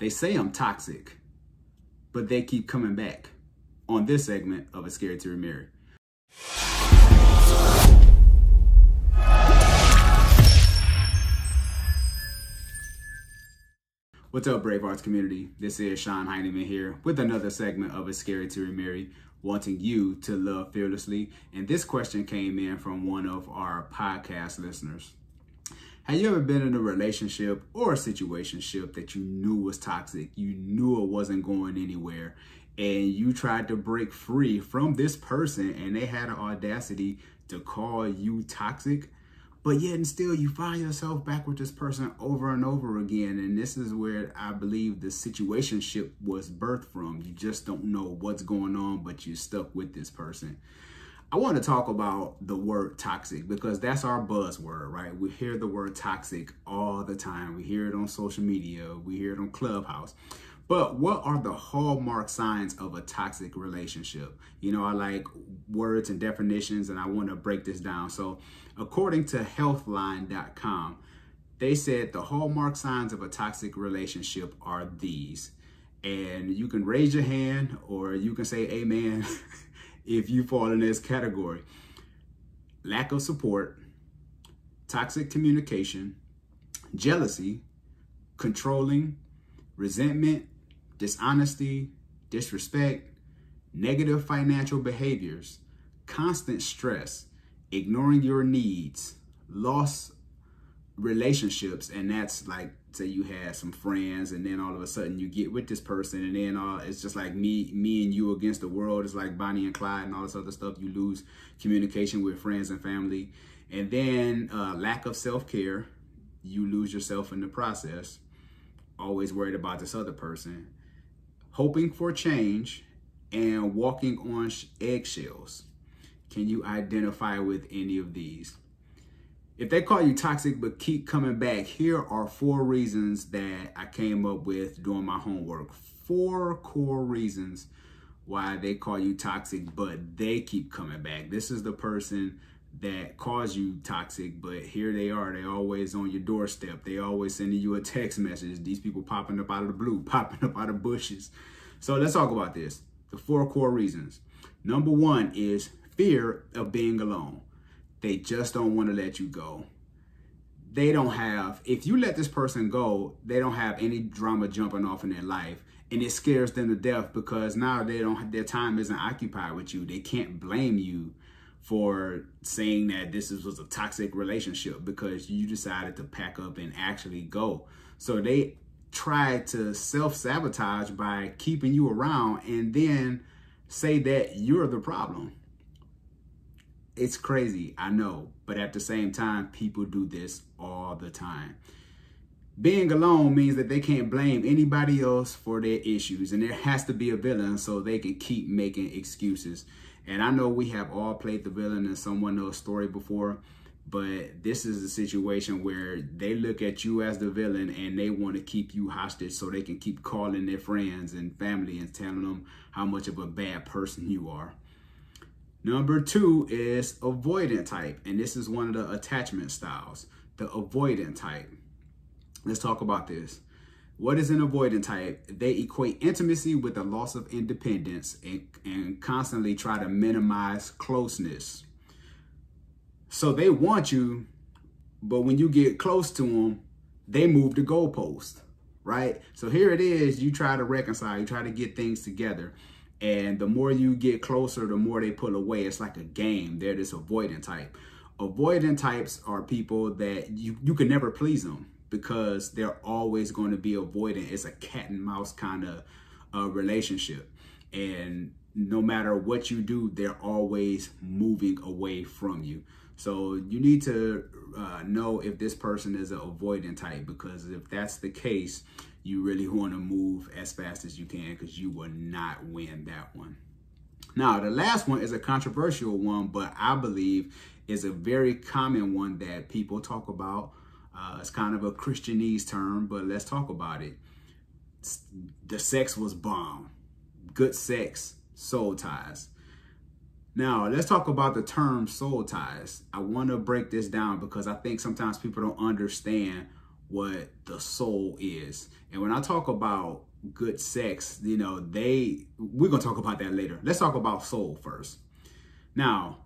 They say I'm toxic, but they keep coming back on this segment of A Scared to Remarry. What's up, Brave Arts community? This is Sean Heineman here with another segment of A Scared to Remarry, wanting you to love fearlessly. And this question came in from one of our podcast listeners. Have you ever been in a relationship or a situationship that you knew was toxic? You knew it wasn't going anywhere, and you tried to break free from this person and they had an audacity to call you toxic, but yet and still you find yourself back with this person over and over again. And this is where I believe the situationship was birthed from. You just don't know what's going on, but you're stuck with this person. I want to talk about the word toxic because that's our buzzword, right? We hear the word toxic all the time. We hear it on social media. We hear it on Clubhouse. But what are the hallmark signs of a toxic relationship? You know, I like words and definitions, and I want to break this down. So according to healthline.com, they said the hallmark signs of a toxic relationship are these. And you can raise your hand or you can say amen if you fall in this category. Lack of support, toxic communication, jealousy, controlling, resentment, dishonesty, disrespect, negative financial behaviors, constant stress, ignoring your needs, lost relationships. And that's like, say you had some friends and then all of a sudden you get with this person and then it's just like me and you against the world. It's like Bonnie and Clyde and all this other stuff. You lose communication with friends and family. And then lack of self-care. You lose yourself in the process. Always worried about this other person. Hoping for change and walking on eggshells. Can you identify with any of these? If they call you toxic but keep coming back, here are 4 reasons that I came up with doing my homework. 4 core reasons why they call you toxic but they keep coming back. This is the person that calls you toxic, but here they are. They're always on your doorstep. They always sending you a text message. These people popping up out of the blue, popping up out of bushes. So let's talk about this. The 4 core reasons. Number 1 is fear of being alone. They just don't want to let you go. They don't have, if you let this person go, they don't have any drama jumping off in their life. And it scares them to death because now their time isn't occupied with you. They can't blame you for saying that this was a toxic relationship because you decided to pack up and actually go. So they try to self-sabotage by keeping you around and then say that you're the problem. It's crazy, I know, but at the same time, people do this all the time. Being alone means that they can't blame anybody else for their issues, and there has to be a villain so they can keep making excuses. And I know we have all played the villain in someone else's story before, but this is a situation where they look at you as the villain and they want to keep you hostage so they can keep calling their friends and family and telling them how much of a bad person you are. Number 2 is avoidant type, and this is one of the attachment styles, the avoidant type. Let's talk about this. What is an avoidant type? They equate intimacy with the loss of independence and constantly try to minimize closeness. So they want you, but when you get close to them, they move the goalpost, right? So here it is, you try to reconcile, you try to get things together. And the more you get closer, the more they pull away. It's like a game. They're this avoidant type. Avoidant types are people that you can never please them because they're always going to be avoidant. It's a cat and mouse kind of relationship. And no matter what you do, they're always moving away from you. So you need to know if this person is an avoidant type, because if that's the case, you really want to move as fast as you can because you will not win that one. Now, the last one is a controversial one, but I believe is a very common one that people talk about. It's kind of a Christianese term, but let's talk about it. The sex was bomb. Good sex, soul ties. Now, let's talk about the term soul ties. I want to break this down because I think sometimes people don't understand what the soul is. And when I talk about good sex, you know, we're going to talk about that later. Let's talk about soul first. Now,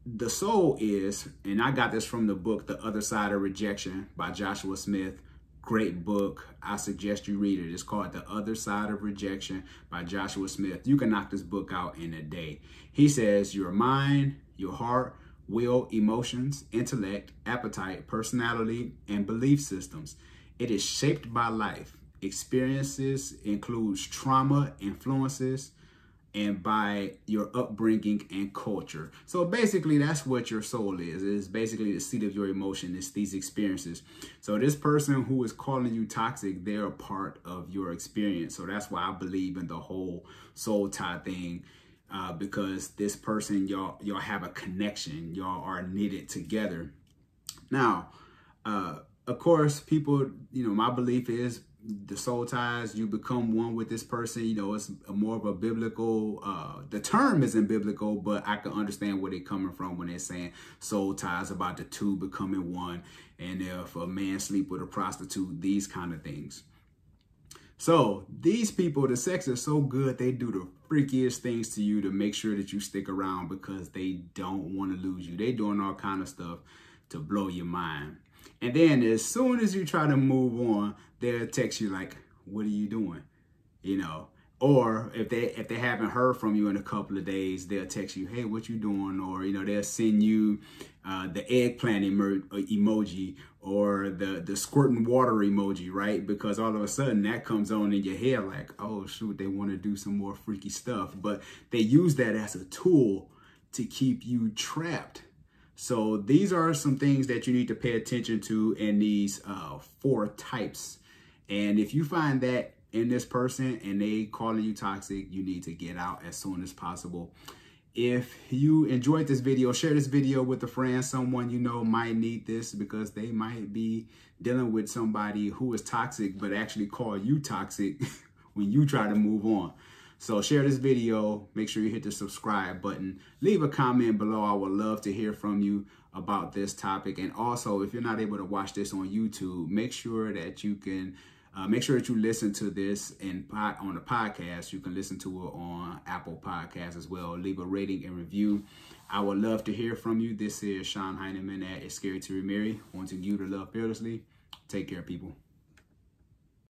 the soul is, and I got this from the book, The Other Side of Rejection by Joshua Smith. Great book. I suggest you read it. It's called The Other Side of Rejection by Joshua Smith. You can knock this book out in a day. He says your mind, your heart, will, emotions, intellect, appetite, personality, and belief systems. It is shaped by life. Experiences includes trauma, influences, and by your upbringing and culture. So basically, that's what your soul is. It is basically the seat of your emotion. It's these experiences. So this person who is calling you toxic, they're a part of your experience. So that's why I believe in the whole soul tie thing, because this person, y'all have a connection. Y'all are knitted together. Now, of course, people, you know, my belief is the soul ties, you become one with this person. You know, it's more of a biblical, the term isn't biblical, but I can understand where they're coming from when they're saying soul ties, about the two becoming one. And if a man sleep with a prostitute, these kind of things. So these people, the sex is so good, they do the freakiest things to you to make sure that you stick around, because they don't want to lose you. They doing all kind of stuff to blow your mind. And then as soon as you try to move on, they'll text you like, what are you doing? You know, or if they haven't heard from you in a couple of days, they'll text you, hey, what you doing? Or, you know, they'll send you the eggplant emoji or the squirting water emoji, right? Because all of a sudden that comes on in your head like, oh, shoot, they want to do some more freaky stuff. But they use that as a tool to keep you trapped. So these are some things that you need to pay attention to in these 4 types. And if you find that in this person and they calling you toxic, you need to get out as soon as possible. If you enjoyed this video, share this video with a friend. Someone you know might need this, because they might be dealing with somebody who is toxic, but actually call you toxic when you try to move on. So share this video. Make sure you hit the subscribe button. Leave a comment below. I would love to hear from you about this topic. And also, if you're not able to watch this on YouTube, make sure that you can listen to this on the podcast. You can listen to it on Apple Podcasts as well. Leave a rating and review. I would love to hear from you. This is Sean Heineman at It's Scary to Remarry, wanting you to love fearlessly. Take care, people.